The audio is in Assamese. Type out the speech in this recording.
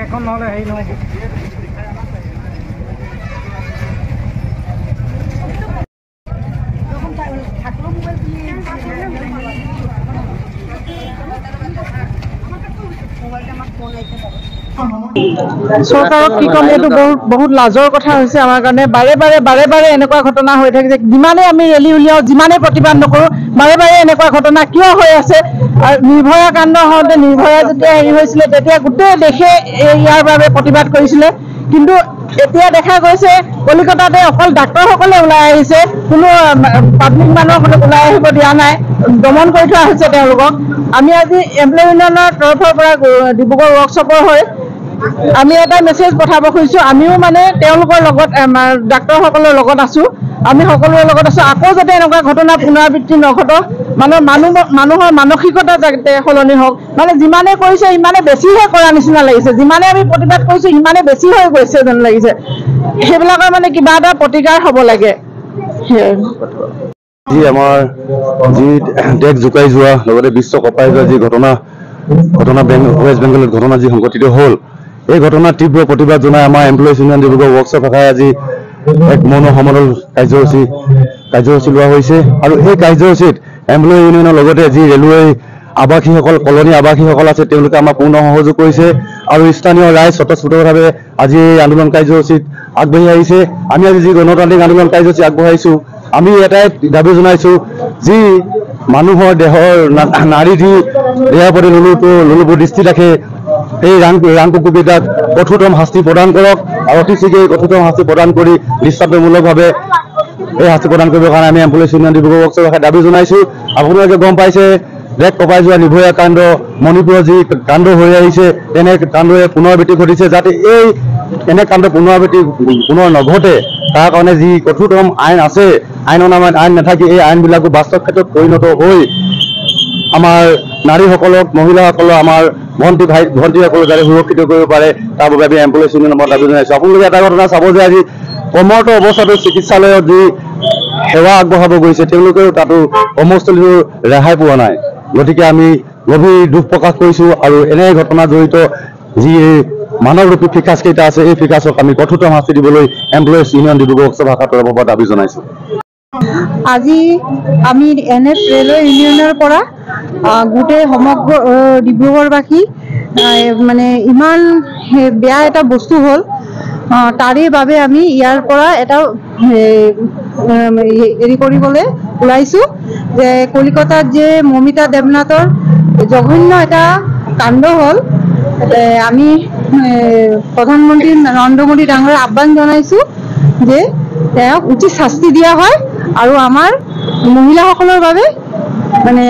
এখন নহলে হেৰি নহ'ব। চৰকাৰক কি ক'ম, এইটো বহুত লাজৰ কথা হৈছে আমাৰ কাৰণে। বাৰে বাৰে এনেকুৱা ঘটনা হৈ থাকে যে যিমানেই আমি ৰেলী উলিয়াওঁ, যিমানেই প্ৰতিবাদ নকৰোঁ, বাৰে এনেকুৱা ঘটনা কিয় হৈ আছে। আৰু নিৰ্ভয়া কাণ্ড হওঁতে নিৰ্ভয়া যেতিয়া হেৰি হৈছিলে তেতিয়া গোটেই দেশে ইয়াৰ বাবে প্ৰতিবাদ কৰিছিলে, কিন্তু এতিয়া দেখা গৈছে কলিকতাতে অকল ডাক্তৰসকলে ওলাই আহিছে, কোনো পাব্লিক মানুহক ওলাই আহিব দিয়া নাই, দমন কৰি থোৱা হৈছে তেওঁলোকক। আমি আজি এমপ্লয়ী ইউনিয়নৰ তৰফৰ পৰা ডিব্ৰুগড় ৱৰ্কশ্বপৰ হৈ আমি এটা মেছেজ পঠাব খুজিছোঁ। আমিও মানে তেওঁলোকৰ লগত ডাক্তৰসকলৰ লগত আছোঁ, আমি সকলোৰে লগত আছোঁ। আকৌ যাতে এনেকুৱা ঘটনা পুনৰাবৃত্তি নঘটক, মানুহৰ মানসিকতা যাতে সলনি হওক। মানে যিমানে কৰিছে সিমানে বেছিহে কৰা নিচিনা লাগিছে, যিমানে আমি প্ৰতিবাদ কৰিছোঁ সিমানে বেছি হৈ গৈছে যেন লাগিছে। সেইবিলাকৰ মানে কিবা এটা প্ৰতিকাৰ হ'ব লাগে। যি আমাৰ যি দেশ জোকাই যোৱা লগতে বিশ্ব কঁপাই যোৱা যি ঘটনা ৱেষ্ট বেংগলত ঘটনা যি সংঘটিত হ'ল, এই ঘটনাৰ তীব্ৰ প্ৰতিবাদ জনাই আমাৰ এমপ্লয়িজ ইউনিয়ন ডিব্ৰুগড় ৱৰ্কশ্বপ শাখাই আজি এক মৌন সমদল কাৰ্যসূচী লোৱা হৈছে। আৰু এই কাৰ্যসূচীত এমপ্লয়ী ইউনিয়নৰ লগতে যি ৰেলৱে আৱাসীসকল, কলনী আৱাসীসকল আছে, তেওঁলোকে আমাৰ পূৰ্ণ সহযোগ কৰিছে আৰু স্থানীয় ৰাইজ স্বতঃস্ফূৰ্তভাৱে আজি এই আন্দোলন কাৰ্যসূচীত আগবাঢ়ি আহিছে। আমি আজি যি গণতান্ত্ৰিক আন্দোলন কাৰ্যসূচী আগবঢ়াইছোঁ, আমি এটাই দাবী জনাইছোঁ, যি মানুহৰ দেহৰ নাৰী যি দেহৰ প্ৰতি লোলুপ দৃষ্টি ৰাখে, এই ৰাং কুকুৰকেইটাক কঠোৰতম শাস্তি প্ৰদান কৰক আৰু অতি শীঘ্ৰে কঠোৰতম শাস্তি প্ৰদান কৰি দৃষ্টান্তমূলকভাৱে এই শাস্তি প্ৰদান কৰিবৰ কাৰণে আমি এমপ্লয়িজ ইউনিয়ন ডিব্ৰুগড় ৱৰ্কশ্বপ শাখাই দাবী জনাইছোঁ। আপোনালোকে গম পাইছে, দেশ কঁপাই যোৱা নিৰ্ভয়া কাণ্ড, মণিপুৰৰ যি কাণ্ড হৈ আহিছে, তেনে কাণ্ডৰে পুনৰাবৃত্তি ঘটিছে। যাতে এনে কাণ্ড পুনৰ নঘটে তাৰ কাৰণে যি কঠোৰতম আইন আছে, আইনৰ নামত আইন নাথাকি এই আইনবিলাকো বাস্তৱ ক্ষেত্ৰত পৰিণত হৈ আমাৰ নাৰীসকলক, মহিলাসকলক, আমাৰ ভণ্টিসকলক যাতে সুৰক্ষিত কৰিব পাৰে, তাৰ বাবে আমি এমপ্লয়িজ ইউনিয়নৰ নামত দাবী জনাইছোঁ। আপোনালোকে এটা ঘটনা চাব যে আজি কৰ্মৰত অৱস্থাতো চিকিৎসালয়ত যি সেৱা আগবঢ়াব গৈছে, তেওঁলোকেও তাতো কৰ্মস্থলীতো ৰেহাই পোৱা নাই। গতিকে আমি গভীৰ দুখ প্ৰকাশ কৰিছোঁ আৰু এনে ঘটনা জড়িত যি মানৱৰূপী ফিকাছকেইটা আছে, এই ফিকাছক আমি কঠোৰতম শাস্তি দিবলৈ এমপ্লয়িজ ইউনিয়ন ডিব্ৰুগড় ৱৰ্কশ্বপ শাখাৰ তৰফৰ পৰা দাবী জনাইছোঁ। আজি আমি NS ৰেলৱে ইউনিয়নৰ পৰা গোটেই সমগ্ৰ ডিব্ৰুগড়বাসী মানে ইমান বেয়া এটা বস্তু হ'ল, তাৰে বাবে আমি ইয়াৰ পৰা এটা হেৰি কৰিবলৈ ওলাইছোঁ যে কলিকতাত যে মমিতা দেৱনাথৰ জঘন্য এটা কাণ্ড হ'ল, আমি প্ৰধানমন্ত্ৰী নৰেন্দ্ৰ মোদী ডাঙৰীয়াক আহ্বান জনাইছোঁ যে তেওঁক উচিত শাস্তি দিয়া হয় আৰু আমাৰ মহিলাসকলৰ বাবে মানে